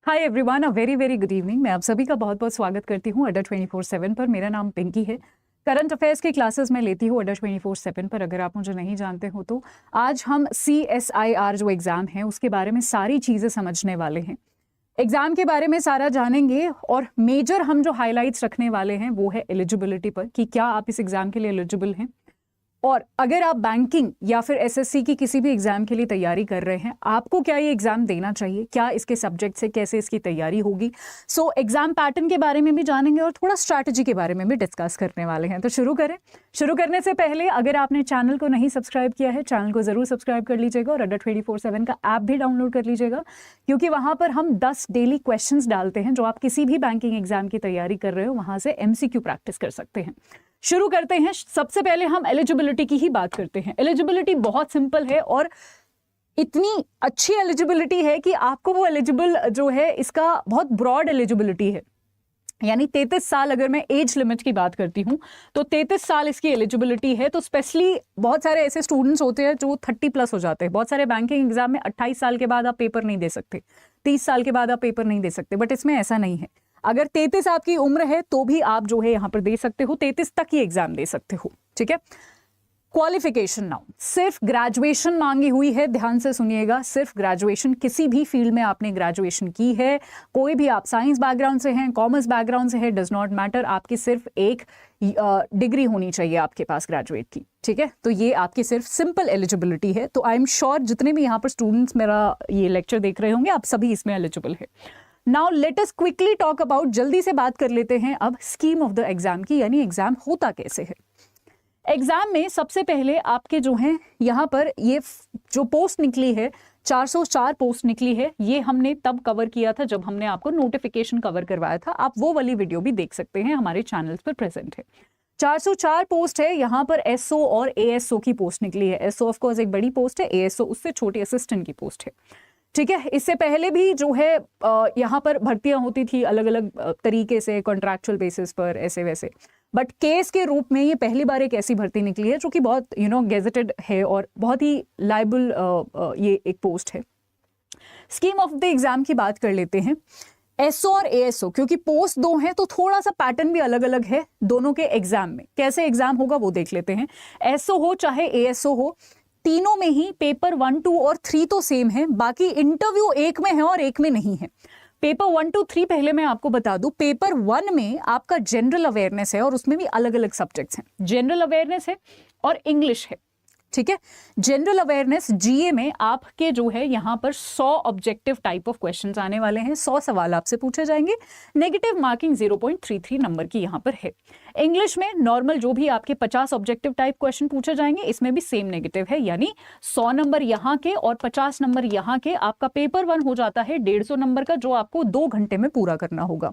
Hi everyone, a very very good evening. मैं आप सभी का बहुत बहुत स्वागत करती हूँ अड्डा 24/7 पर। मेरा नाम पिंकी है। करंट अफेयर्स की क्लासेस मैं लेती हूँ अड्डा 24/7 पर। अगर आप मुझे नहीं जानते हो तो आज हम CSIR जो एग्ज़ाम है उसके बारे में सारी चीज़ें समझने वाले हैं। एग्ज़ाम के बारे में सारा जानेंगे और मेजर हम जो हाइलाइट्स रखने वाले हैं वो है एलिजिबिलिटी पर, कि क्या आप इस एग्ज़ाम के लिए एलिजिबल हैं। और अगर आप बैंकिंग या फिर SSC की किसी भी एग्जाम के लिए तैयारी कर रहे हैं, आपको क्या ये एग्जाम देना चाहिए, क्या इसके सब्जेक्ट से कैसे इसकी तैयारी होगी। सो एग्जाम पैटर्न के बारे में भी जानेंगे और थोड़ा स्ट्रैटेजी के बारे में भी डिस्कस करने वाले हैं। तो शुरू करें। शुरू करने से पहले अगर आपने चैनल को नहीं सब्सक्राइब किया है, चैनल को जरूर सब्सक्राइब कर लीजिएगा और अड्डा 24/7 का ऐप भी डाउनलोड कर लीजिएगा, क्योंकि वहां पर हम 10 डेली क्वेश्चंस डालते हैं जो आप किसी भी बैंकिंग एग्जाम की तैयारी कर रहे हो वहां से MCQ प्रैक्टिस कर सकते हैं। शुरू करते हैं। सबसे पहले हम एलिजिबिलिटी की ही बात करते हैं। एलिजिबिलिटी बहुत सिंपल है और इतनी अच्छी एलिजिबिलिटी है कि आपको वो एलिजिबल जो है इसका बहुत ब्रॉड एलिजिबिलिटी है। यानी 33 साल, अगर मैं एज लिमिट की बात करती हूँ तो 33 साल इसकी एलिजिबिलिटी है। तो स्पेशली बहुत सारे ऐसे स्टूडेंट्स होते हैं जो 30+ हो जाते हैं। बहुत सारे बैंकिंग एग्जाम में 28 साल के बाद आप पेपर नहीं दे सकते, 30 साल के बाद आप पेपर नहीं दे सकते, बट इसमें ऐसा नहीं है। अगर 33 आपकी उम्र है तो भी आप जो है यहाँ पर दे सकते हो, 33 तक ही एग्जाम दे सकते हो। ठीक है। क्वालिफिकेशन नाउ सिर्फ ग्रेजुएशन मांगी हुई है, ध्यान से सुनिएगा। सिर्फ ग्रेजुएशन, किसी भी फील्ड में आपने ग्रेजुएशन की है, कोई भी आप साइंस बैकग्राउंड से हैं, कॉमर्स बैकग्राउंड से है, डज नॉट मैटर, आपकी सिर्फ एक डिग्री होनी चाहिए आपके पास ग्रेजुएट की। ठीक है। तो ये आपकी सिर्फ सिंपल एलिजिबिलिटी है। तो आई एम श्योर जितने भी यहाँ पर स्टूडेंट्स मेरा ये लेक्चर देख रहे होंगे आप सभी इसमें एलिजिबल है। Now let us quickly talk about, जल्दी से बात कर लेते हैं अब स्कीम ऑफ द एग्जाम की, यानी एग्जाम होता कैसे है। एग्जाम में सबसे पहले आपके जो हैं यहाँ पर ये जो पोस्ट निकली है 404 पोस्ट निकली है, ये हमने तब कवर किया था जब हमने आपको नोटिफिकेशन कवर करवाया था। आप वो वाली वीडियो भी देख सकते हैं, हमारे चैनल्स पर प्रेजेंट है। 404 पोस्ट है। यहाँ पर SO और ASO की पोस्ट निकली है। SO ऑफ कोर्स एक बड़ी पोस्ट है, ASO उससे छोटी असिस्टेंट की पोस्ट है। ठीक है। इससे पहले भी जो है यहाँ पर भर्तियां होती थी अलग अलग तरीके से, कॉन्ट्रैक्चुअल बेसिस पर, ऐसे वैसे, बट केस के रूप में ये पहली बार एक ऐसी भर्ती निकली है जो कि बहुत गेजेटेड है और बहुत ही लायबल ये एक पोस्ट है। स्कीम ऑफ द एग्जाम की बात कर लेते हैं। SO और ASO, क्योंकि पोस्ट दो हैं तो थोड़ा सा पैटर्न भी अलग अलग है दोनों के एग्जाम में। कैसे एग्जाम होगा वो देख लेते हैं। SO हो चाहे ASO हो, तीनों में ही पेपर 1, 2 और 3 तो सेम है, बाकी इंटरव्यू एक में है और एक में नहीं है। पेपर 1, 2, 3 पहले मैं आपको बता दूं, पेपर 1 में आपका जनरल अवेयरनेस है और उसमें भी अलग अलग सब्जेक्ट्स हैं। जनरल अवेयरनेस है और इंग्लिश है। ठीक है। जनरल अवेयरनेस GA में आपके जो है यहाँ पर 100 ऑब्जेक्टिव टाइप ऑफ क्वेश्चंस आने वाले हैं, 100 सवाल आपसे पूछे जाएंगे। नेगेटिव मार्किंग 0.33 नंबर की यहाँ पर है। इंग्लिश में नॉर्मल जो भी आपके 50 ऑब्जेक्टिव टाइप क्वेश्चन पूछे जाएंगे, इसमें भी सेम नेगेटिव है, यानी 100 नंबर यहाँ के और 50 नंबर यहाँ के। आपका पेपर 1 हो जाता है 150 नंबर का, जो आपको 2 घंटे में पूरा करना होगा।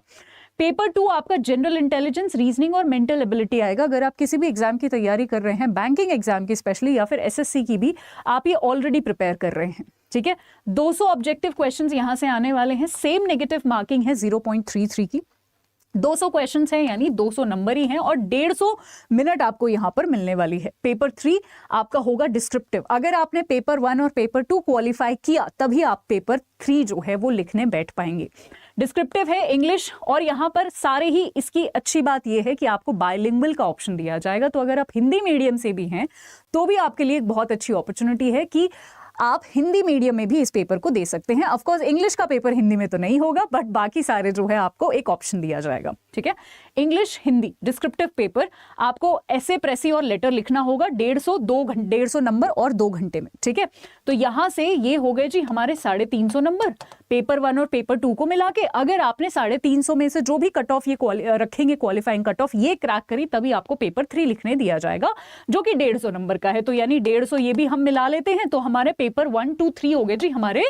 पेपर 2 आपका जनरल इंटेलिजेंस, रीजनिंग और मेंटल एबिलिटी आएगा। अगर आप किसी भी एग्जाम की तैयारी कर रहे हैं, बैंकिंग एग्जाम की स्पेशली या फिर SSC की भी, आप ये ऑलरेडी प्रिपेयर कर रहे हैं। ठीक है। 200 ऑब्जेक्टिव क्वेश्चंस यहां से आने वाले हैं। सेम नेगेटिव मार्किंग है 0.33 की। 200 क्वेश्चंस हैं यानी 200 नंबर ही हैं और 150 मिनट आपको यहां पर मिलने वाली है। पेपर 3 आपका होगा डिस्क्रिप्टिव। अगर आपने पेपर 1 और पेपर 2 क्वालिफाई किया तभी आप पेपर 3 जो है वो लिखने बैठ पाएंगे। डिस्क्रिप्टिव है इंग्लिश, और यहाँ पर सारे ही, इसकी अच्छी बात यह है कि आपको बायलिंगुअल का ऑप्शन दिया जाएगा। तो अगर आप हिंदी मीडियम से भी हैं तो भी आपके लिए एक बहुत अच्छी अपॉर्चुनिटी है कि आप हिंदी मीडियम में भी इस पेपर को दे सकते हैं। ऑफ कोर्स इंग्लिश का पेपर हिंदी में तो नहीं होगा, बट बाकी सारे जो है आपको एक ऑप्शन दिया जाएगा। ठीक है। इंग्लिश हिंदी डिस्क्रिप्टिव पेपर आपको ऐसे प्रेसी और लेटर लिखना होगा 150 नंबर और 2 घंटे में। ठीक है। तो यहां से ये हो गए जी हमारे 350 नंबर पेपर 1 और पेपर 2 को मिला के। अगर आपने 350 में से जो भी कट ऑफ ये रखेंगे, क्वालिफाइंग कट ऑफ, ये क्रैक करी तभी आपको पेपर 3 लिखने दिया जाएगा, जो कि 150 नंबर का है। तो यानी 150 ये भी हम मिला लेते हैं, तो हमारे पेपर 1, 2, 3 हो गए जी हमारे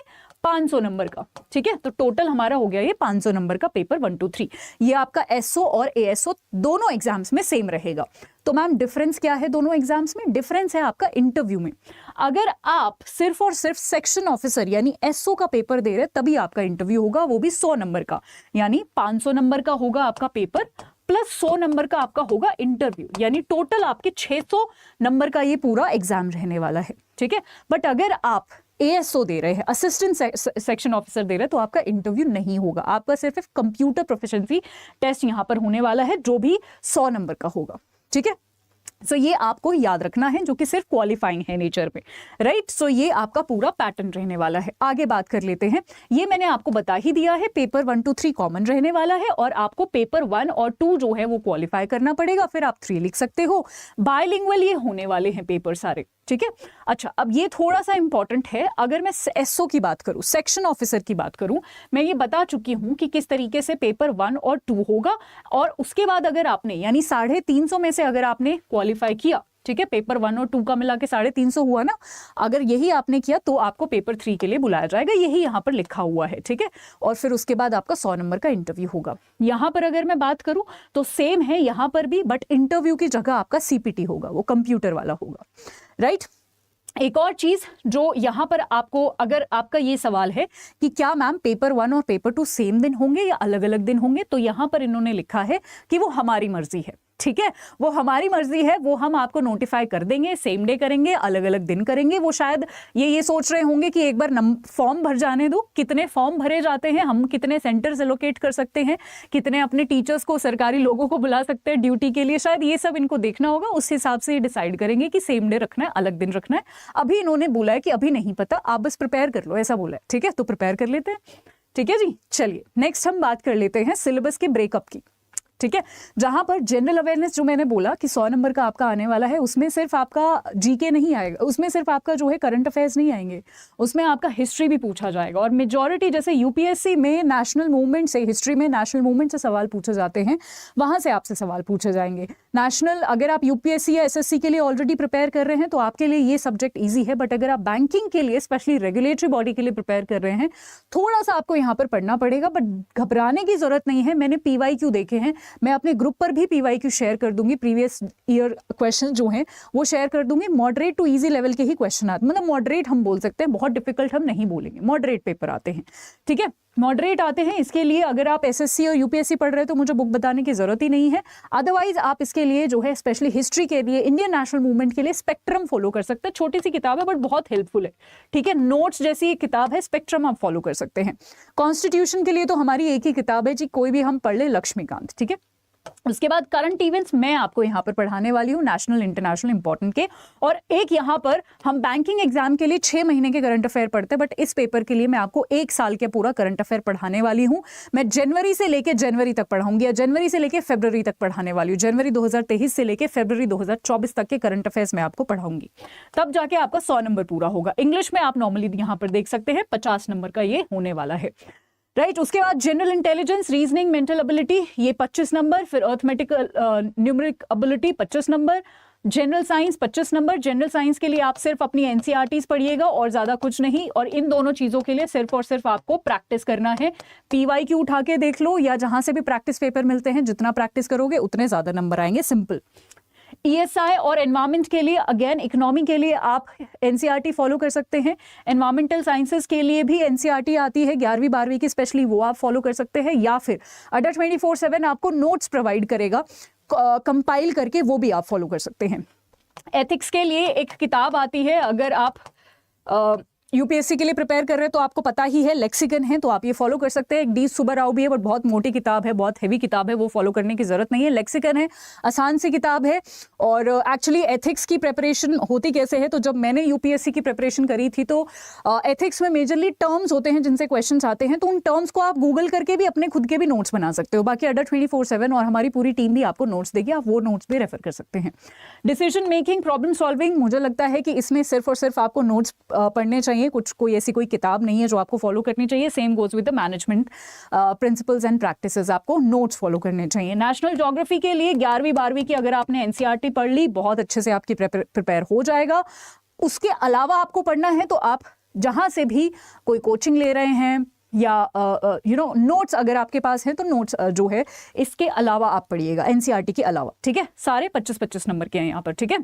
500 नंबर का। ठीक है। तो टोटल हमारा हो गया ये 500 नंबर का पेपर 1, 2, 3। ये आपका SO और ASO दोनों एग्जाम्स में सेम रहेगा। तो मैम डिफरेंस क्या है दोनों एग्जाम्स में? डिफरेंस है आपका इंटरव्यू में। अगर आप सिर्फ और सिर्फ सेक्शन ऑफिसर यानी SO का पेपर दे रहे तभी आपका इंटरव्यू होगा, वो भी 100 नंबर का, यानी 500 नंबर का होगा आपका पेपर, प्लस 100 नंबर का आपका होगा इंटरव्यू, यानी टोटल आपके 600 नंबर का ये पूरा एग्जाम रहने वाला है, ठीक है। बट अगर आप ASO दे रहे हैं, असिस्टेंट सेक्शन ऑफिसर दे रहे हैं, तो आपका इंटरव्यू नहीं होगा, आपका सिर्फ कंप्यूटर प्रोफिशिएंसी टेस्ट यहां पर होने वाला है, जो भी 100 नंबर का होगा, ठीक है। सो ये आपको याद रखना है, जो कि सिर्फ क्वालिफाइंग है नेचर में, राइट। सो ये आपका पूरा पैटर्न रहने वाला है। आगे बात कर लेते हैं, ये मैंने आपको बता ही दिया है, पेपर 1 to 3 कॉमन रहने वाला है और आपको पेपर 1 और 2 जो है वो क्वालिफाई करना पड़ेगा, फिर आप 3 लिख सकते हो। बायलिंगुअल ये होने वाले हैं पेपर सारे, ठीक है। अच्छा, अब ये थोड़ा सा इंपॉर्टेंट है, अगर मैं SO की बात करूं, सेक्शन ऑफिसर की बात करूं, मैं ये बता चुकी हूं कि किस तरीके से पेपर 1 और 2 होगा, और उसके बाद अगर आपने यानी 350 में से अगर आपने क्वालिफाई किया, ठीक है, पेपर 1 और 2 का मिला के 350 हुआ ना, अगर यही आपने किया तो आपको पेपर 3 के लिए बुलाया जाएगा, यही यहाँ पर लिखा हुआ है, ठीक है। और फिर उसके बाद आपका 100 नंबर का इंटरव्यू होगा। यहाँ पर अगर मैं बात करूं तो सेम है यहाँ पर भी, बट इंटरव्यू की जगह आपका CPT होगा, वो कंप्यूटर वाला होगा, राइट। एक और चीज जो यहाँ पर आपको, अगर आपका ये सवाल है कि क्या मैम पेपर 1 और पेपर 2 सेम दिन होंगे या अलग अलग दिन होंगे, तो यहाँ पर इन्होंने लिखा है कि वो हमारी मर्जी है, ठीक है, वो हमारी मर्जी है, वो हम आपको नोटिफाई कर देंगे, सेम डे करेंगे, अलग अलग दिन करेंगे। वो शायद ये सोच रहे होंगे कि एक बार फॉर्म भर जाने दो, कितने फॉर्म भरे जाते हैं, हम कितने सेंटर्स एलोकेट कर सकते हैं, कितने अपने टीचर्स को, सरकारी लोगों को बुला सकते हैं ड्यूटी के लिए, शायद ये सब इनको देखना होगा, उस हिसाब से ये डिसाइड करेंगे कि सेम डे रखना है, अलग दिन रखना है। अभी इन्होंने बोला है कि अभी नहीं पता, आप बस प्रिपेयर कर लो, ऐसा बोला है, ठीक है, तो प्रिपेयर कर लेते हैं, ठीक है जी। चलिए नेक्स्ट हम बात कर लेते हैं सिलेबस के ब्रेकअप की, ठीक है। जहां पर जनरल अवेयरनेस जो मैंने बोला कि 100 नंबर का आपका आने वाला है, उसमें सिर्फ आपका GK नहीं आएगा, उसमें सिर्फ आपका जो है करंट अफेयर्स नहीं आएंगे, उसमें आपका हिस्ट्री भी पूछा जाएगा। और मेजॉरिटी जैसे UPSC में नेशनल मूवमेंट से, हिस्ट्री में नेशनल मूवमेंट से सवाल पूछे जाते हैं, वहां से आपसे सवाल पूछे जाएंगे। नेशनल, अगर आप UPSC या SSC के लिए ऑलरेडी प्रिपेयर कर रहे हैं तो आपके लिए ये सब्जेक्ट ईजी है, बट अगर आप बैंकिंग के लिए, स्पेशली रेगुलेटरी बॉडी के लिए प्रिपेयर कर रहे हैं, थोड़ा सा आपको यहाँ पर पढ़ना पड़ेगा, बट घबराने की जरूरत नहीं है। मैंने PYQ देखे हैं, मैं अपने ग्रुप पर भी PYQ शेयर कर दूंगी, प्रीवियस ईयर क्वेश्चन जो हैं वो शेयर कर दूंगी। मॉडरेट टू इजी लेवल के ही क्वेश्चन आते, मतलब मॉडरेट हम बोल सकते हैं, बहुत डिफिकल्ट हम नहीं बोलेंगे, मॉडरेट पेपर आते हैं, ठीक है, मॉडरेट आते हैं। इसके लिए अगर आप SSC और UPSC पढ़ रहे हैं तो मुझे बुक बताने की जरूरत ही नहीं है। अदरवाइज आप इसके लिए जो है स्पेशली हिस्ट्री के लिए, इंडियन नेशनल मूवमेंट के लिए स्पेक्ट्रम फॉलो कर सकते हैं। छोटी सी किताब है बट बहुत हेल्पफुल है, ठीक है, नोट्स जैसी एक किताब है, स्पेक्ट्रम आप फॉलो कर सकते हैं। कॉन्स्टिट्यूशन के लिए तो हमारी एक ही किताब है जी, कोई भी हम पढ़ ले, लक्ष्मीकांत, ठीक है। उसके बाद करंट इवेंट्स मैं आपको यहाँ पर पढ़ाने वाली हूँ, नेशनल इंटरनेशनल इंपॉर्टेंट के, और एक यहाँ पर हम बैंकिंग एग्जाम के लिए 6 महीने के करंट अफेयर पढ़ते हैं, बट इस पेपर के लिए मैं आपको 1 साल के पूरा करंट अफेयर पढ़ाने वाली हूँ। मैं जनवरी से लेके जनवरी तक पढ़ाऊंगी, या जनवरी से लेके फरवरी तक पढ़ाने वाली हूँ। जनवरी 2023 से लेके फरवरी 2024 तक के करंट अफेयर्स मैं आपको पढ़ाऊंगी, तब जाके आपका 100 नंबर पूरा होगा। इंग्लिश में आप नॉर्मली यहाँ पर देख सकते हैं 50 नंबर का ये होने वाला है, राइट। उसके बाद general intelligence, reasoning, mental ability, ये 25 नंबर, फिर arithmetical numeric ability 25 number, general science 25 number. General science के लिए आप सिर्फ अपनी NCERTs पढ़िएगा और ज्यादा कुछ नहीं, और इन दोनों चीजों के लिए सिर्फ और सिर्फ आपको प्रैक्टिस करना है। PYQ उठा के देख लो, या जहां से भी प्रैक्टिस पेपर मिलते हैं, जितना प्रैक्टिस करोगे उतने ज्यादा नंबर आएंगे, सिंपल। ESI और एनवायरमेंट के लिए, अगेन इकोनॉमी के लिए आप NCERT फॉलो कर सकते हैं। एनवायरमेंटल साइंसेज के लिए भी NCERT आती है 11वीं 12वीं की, स्पेशली वो आप फॉलो कर सकते हैं, या फिर अड्डा 24/7 आपको नोट्स प्रोवाइड करेगा कंपाइल करके, वो भी आप फॉलो कर सकते हैं। एथिक्स के लिए एक किताब आती है, अगर आप UPSC के लिए प्रिपेयर कर रहे हैं तो आपको पता ही है, लेक्सिकन है, तो आप ये फॉलो कर सकते हैं। एक D सुब्बाराव भी है, बट बहुत मोटी किताब है, बहुत हेवी किताब है, वो फॉलो करने की जरूरत नहीं है। लेक्सिकन है, आसान सी किताब है। और एक्चुअली एथिक्स की प्रिपरेशन होती कैसे है, तो जब मैंने UPSC की प्रिपरेशन करी थी तो एथिक्स में मेजरली टर्म्स होते हैं जिनसे क्वेश्चन आते हैं, तो उन टर्म्स को आप गूगल करके भी अपने खुद के भी नोट्स बना सकते हो। बाकी अड्डा 24/7 और हमारी पूरी टीम भी आपको नोट्स देगी, आप वो नोट्स भी रेफर कर सकते हैं। डिसीजन मेकिंग, प्रॉब्लम सॉल्विंग, मुझे लगता है कि इसमें सिर्फ और सिर्फ आपको नोट्स पढ़ने चाहिए, कोई ऐसी कोई किताब नहीं है जो आपको फॉलो करनी चाहिए। Same goes with the management principles and practices, आपको नोट्स फॉलो करने चाहिए। नेशनल ज्योग्राफी के लिए 11वीं 12वीं की अगर आपने NCERT पढ़ ली, बहुत अच्छे से आपकी प्रिपेयर हो जाएगा। उसके अलावा आपको पढ़ना है तो आप जहां से भी कोई कोचिंग ले रहे हैं, या नोट्स अगर आपके पास है तो नोट्स जो है इसके अलावा आप पढ़िएगा, NCERT के अलावा, ठीक है। सारे 25-25 नंबर के हैं यहाँ पर, ठीक है।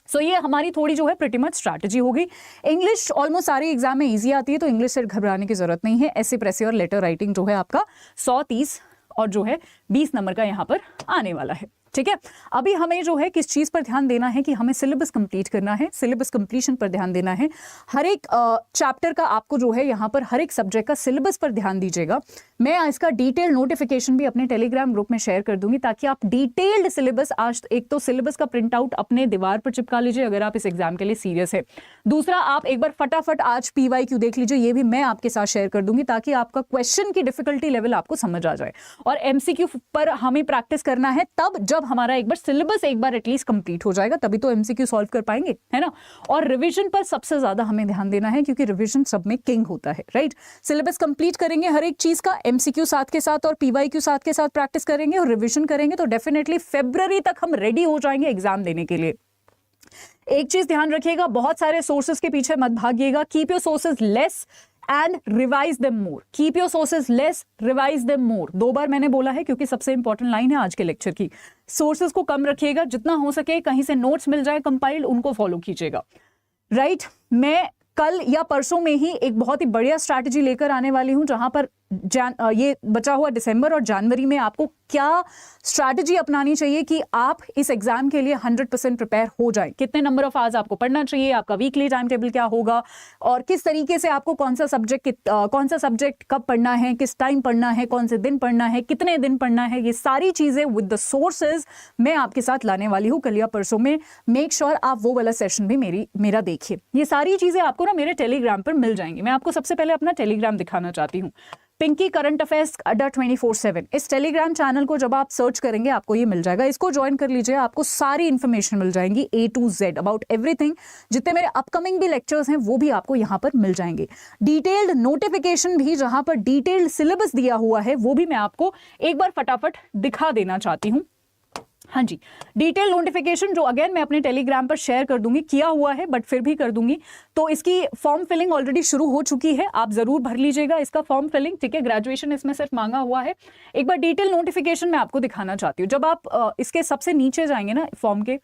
सो ये हमारी थोड़ी जो है प्रिटी मच स्ट्रैटेजी होगी। इंग्लिश ऑलमोस्ट सारे एग्जाम में इजी आती है, तो इंग्लिश से घबराने की जरूरत नहीं है। ऐसे प्रेसे और लेटर राइटिंग जो है आपका 130 और जो है 20 नंबर का यहाँ पर आने वाला है। ठीक है, अभी हमें जो है किस चीज पर ध्यान देना है कि हमें सिलेबस कंप्लीट करना है, सिलेबस कंप्लीशन पर ध्यान देना है। हर एक चैप्टर का आपको जो है यहाँ पर हर एक सब्जेक्ट का सिलेबस पर ध्यान दीजिएगा। मैं इसका डिटेल नोटिफिकेशन भी अपने टेलीग्राम ग्रुप में शेयर कर दूंगी ताकि आप डिटेल्ड सिलेबस, आज एक तो सिलेबस का प्रिंट आउट अपने दीवार पर चिपका लीजिए अगर आप इस एग्जाम के लिए सीरियस है। दूसरा, आप एक बार फटाफट आज PYQ देख लीजिए, ये भी मैं आपके साथ शेयर कर दूंगी ताकि आपका क्वेश्चन की डिफिकल्टी लेवल आपको समझ आ जाए। और MCQ पर हमें प्रैक्टिस करना है तब जब हमारा एक बार सिलेबस एक बार एटलीस्ट कंप्लीट हो जाएगा, तभी तो MCQ सॉल्व कर पाएंगे, है ना। और रिवीजन पर सबसे ज्यादा हमें ध्यान देना है क्योंकि रिवीजन सब में किंग होता है, राइट। सिलेबस कंप्लीट करेंगे हर एक चीज का, MCQ साथ के साथ और PYQ साथ के साथ प्रैक्टिस करेंगे और रिवीजन करेंगे तो डेफिनेटली फरवरी तक हम रेडी हो जाएंगे एग्जाम देने के लिए। एक चीज ध्यान रखिएगा, बहुत सारे सोर्सेज के पीछे मत भागिएगा। Keep your sources less and revise them more. Keep your sources less, revise them more. 2 बार मैंने बोला है क्योंकि सबसे इंपॉर्टेंट लाइन है आज के लेक्चर की। सोर्सेज को कम रखिएगा, जितना हो सके कहीं से नोट्स मिल जाए कंपाइल्ड, उनको फॉलो कीजिएगा, राइट। मैं कल या परसों में ही एक बहुत ही बढ़िया स्ट्रैटेजी लेकर आने वाली हूं जहां पर ये बचा हुआ दिसंबर और जनवरी में आपको क्या स्ट्रैटेजी अपनानी चाहिए कि आप इस एग्जाम के लिए 100% प्रिपेयर हो जाएं। कितने नंबर ऑफ आवर्स आपको पढ़ना चाहिए, आपका वीकली टाइम टेबल क्या होगा और किस तरीके से आपको कौन सा सब्जेक्ट कब पढ़ना है, किस टाइम पढ़ना है, कौन से दिन पढ़ना है, कितने दिन पढ़ना है, ये सारी चीजें विद द सोर्सेज मैं आपके साथ लाने वाली हूँ कल या परसों में। मेक श्योर आप वो वाला सेशन भी मेरा देखिए। ये सारी चीजें आपको ना मेरे टेलीग्राम पर मिल जाएंगी। मैं आपको सबसे पहले अपना टेलीग्राम दिखाना चाहती हूँ, पिंकी करंट अफेयर्स अड्डा 24/7। इस टेलीग्राम चैनल को जब आप सर्च करेंगे आपको ये मिल जाएगा, इसको ज्वाइन कर लीजिए, आपको सारी इंफॉर्मेशन मिल जाएंगी A to Z about everything. जितने मेरे अपकमिंग भी लेक्चर्स हैं वो भी आपको यहाँ पर मिल जाएंगे। डिटेल्ड नोटिफिकेशन भी जहां पर डिटेल्ड सिलेबस दिया हुआ है वो भी मैं आपको एक बार फटाफट दिखा देना चाहती हूँ। हाँ जी, डिटेल नोटिफिकेशन जो अगेन मैं अपने टेलीग्राम पर शेयर कर दूंगी, किया हुआ है बट फिर भी कर दूंगी। तो इसकी फॉर्म फिलिंग ऑलरेडी शुरू हो चुकी है, आप जरूर भर लीजिएगा इसका फॉर्म फिलिंग, ठीक है। ग्रेजुएशन इसमें सिर्फ मांगा हुआ है। एक बार डिटेल नोटिफिकेशन मैं आपको दिखाना चाहती हूँ। जब आप इसके सबसे नीचे जाएंगे ना फॉर्म के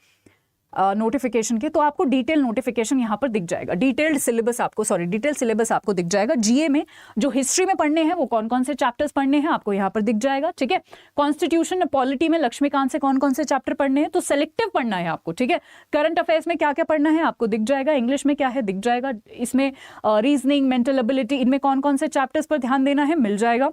नोटिफिकेशन के, तो आपको डिटेल नोटिफिकेशन यहाँ पर दिख जाएगा। डिटेल सिलेबस आपको दिख जाएगा। GA में जो हिस्ट्री में पढ़ने हैं वो कौन कौन से चैप्टर्स पढ़ने हैं आपको यहाँ पर दिख जाएगा, ठीक है। कॉन्स्टिट्यूशन पॉलिटी में लक्ष्मीकांत से कौन कौन से चैप्टर पढ़ने हैं, तो सेलेक्टिव पढ़ना है आपको, ठीक है। करंट अफेयर्स में क्या क्या पढ़ना है आपको दिख जाएगा, इंग्लिश में क्या है दिख जाएगा, इसमें रीजनिंग, मेंटल एबिलिटी, इनमें कौन कौन से चैप्टर्स पर ध्यान देना है मिल जाएगा।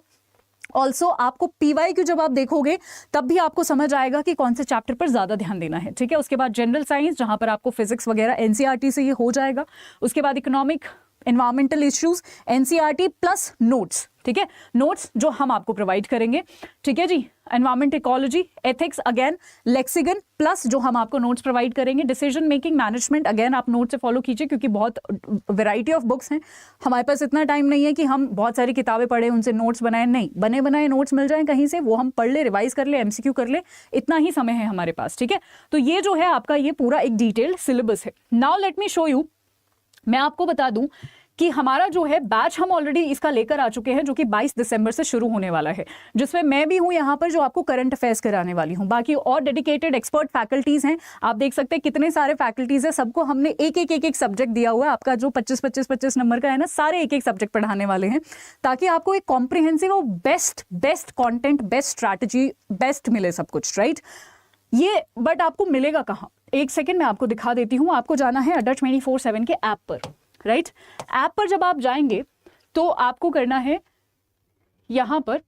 ऑल्सो आपको PYQ जब आप देखोगे तब भी आपको समझ आएगा कि कौन से चैप्टर पर ज्यादा ध्यान देना है, ठीक है। उसके बाद जनरल साइंस जहां पर आपको फिजिक्स वगैरह NCERT से ये हो जाएगा। उसके बाद economic, environmental issues NCERT plus notes, ठीक है। नोट्स जो हम आपको प्रोवाइड करेंगे, ठीक है जी। Environment, ecology, ethics again lexicon plus जो हम आपको नोट्स प्रोवाइड करेंगे। डिसीजन मेकिंग मैनेजमेंट अगेन आप नोट से फॉलो कीजिए क्योंकि बहुत वैरायटी ऑफ बुक्स हैं। हमारे पास इतना टाइम नहीं है कि हम बहुत सारी किताबें पढ़े उनसे नोट्स बनाए, नहीं, बने बनाए नोट्स मिल जाएं कहीं से, वो हम पढ़ ले, रिवाइज कर ले, MCQ कर ले, इतना ही समय है हमारे पास, ठीक है। तो ये जो है आपका ये पूरा एक डिटेल्ड सिलेबस है। Now let me show you, मैं आपको बता दूं कि हमारा जो है बैच हम ऑलरेडी इसका लेकर आ चुके हैं जो कि 22 दिसंबर से शुरू होने वाला है, जिसमें मैं भी हूं यहाँ पर जो आपको करंट अफेयर्स कराने वाली हूं। बाकी और डेडिकेटेड एक्सपर्ट फैकल्टीज हैं, आप देख सकते हैं कितने सारे फैकल्टीज हैं, सबको हमने एक सब्जेक्ट दिया हुआ है। आपका जो 25-25 नंबर का है ना, सारे एक सब्जेक्ट पढ़ाने वाले हैं ताकि आपको एक कॉम्प्रिहेंसिव और best content, best strategy, best मिले सब कुछ, राइट। ये बट आपको मिलेगा कहाँ, एक सेकेंड मैं आपको दिखा देती हूँ। आपको जाना है अड्डा 24/7 के ऐप पर, राइट। ऐप पर जब आप जाएंगे तो आपको करना है यहां पर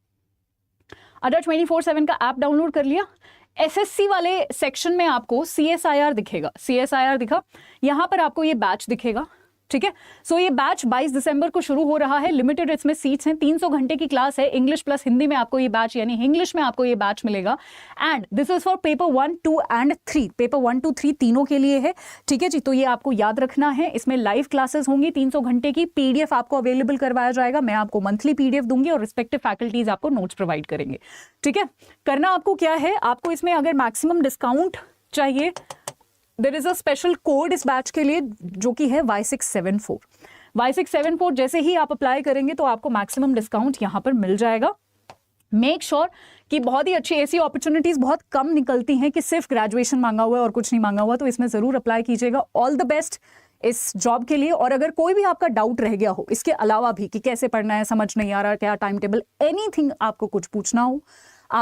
अड्डा 24/7 का ऐप डाउनलोड कर लिया। SSC वाले सेक्शन में आपको CSIR दिखेगा, CSIR दिखा, यहां पर आपको ये बैच दिखेगा, ठीक है। सो ये बैच 22 दिसंबर को शुरू हो रहा है। लिमिटेड इसमें सीट्स हैं, 300 घंटे की क्लास है। इंग्लिश प्लस हिंदी में आपको ये बैच, यानी इंग्लिश में आपको ये बैच मिलेगा। And this is for paper 1, 2 and 3, paper 1, 2, 3 तीनों के लिए है, ठीक है जी। तो ये आपको याद रखना है, इसमें लाइव क्लासेस होंगी 300 घंटे की। PDF आपको अवेलेबल करवाया जाएगा, मैं आपको मंथली PDF दूंगी और रिस्पेक्टिव फैकल्टीज आपको नोट्स प्रोवाइड करेंगे, ठीक है। करना आपको क्या है, आपको इसमें अगर मैक्सिमम डिस्काउंट चाहिए, there is a special code इस बैच के लिए जो कि है Y674। Y674 जैसे ही आप अप्लाई करेंगे तो आपको मैक्सिमम डिस्काउंट यहां पर मिल जाएगा। मेक श्योर कि बहुत ही अच्छी ऐसी अपॉर्चुनिटीज बहुत कम निकलती हैं कि सिर्फ ग्रेजुएशन मांगा हुआ है और कुछ नहीं मांगा हुआ, तो इसमें जरूर अप्लाई कीजिएगा। ऑल द बेस्ट इस जॉब के लिए। और अगर कोई भी आपका डाउट रह गया हो इसके अलावा भी कि कैसे पढ़ना है, समझ नहीं आ रहा, क्या टाइम टेबल, एनीथिंग आपको कुछ पूछना हो,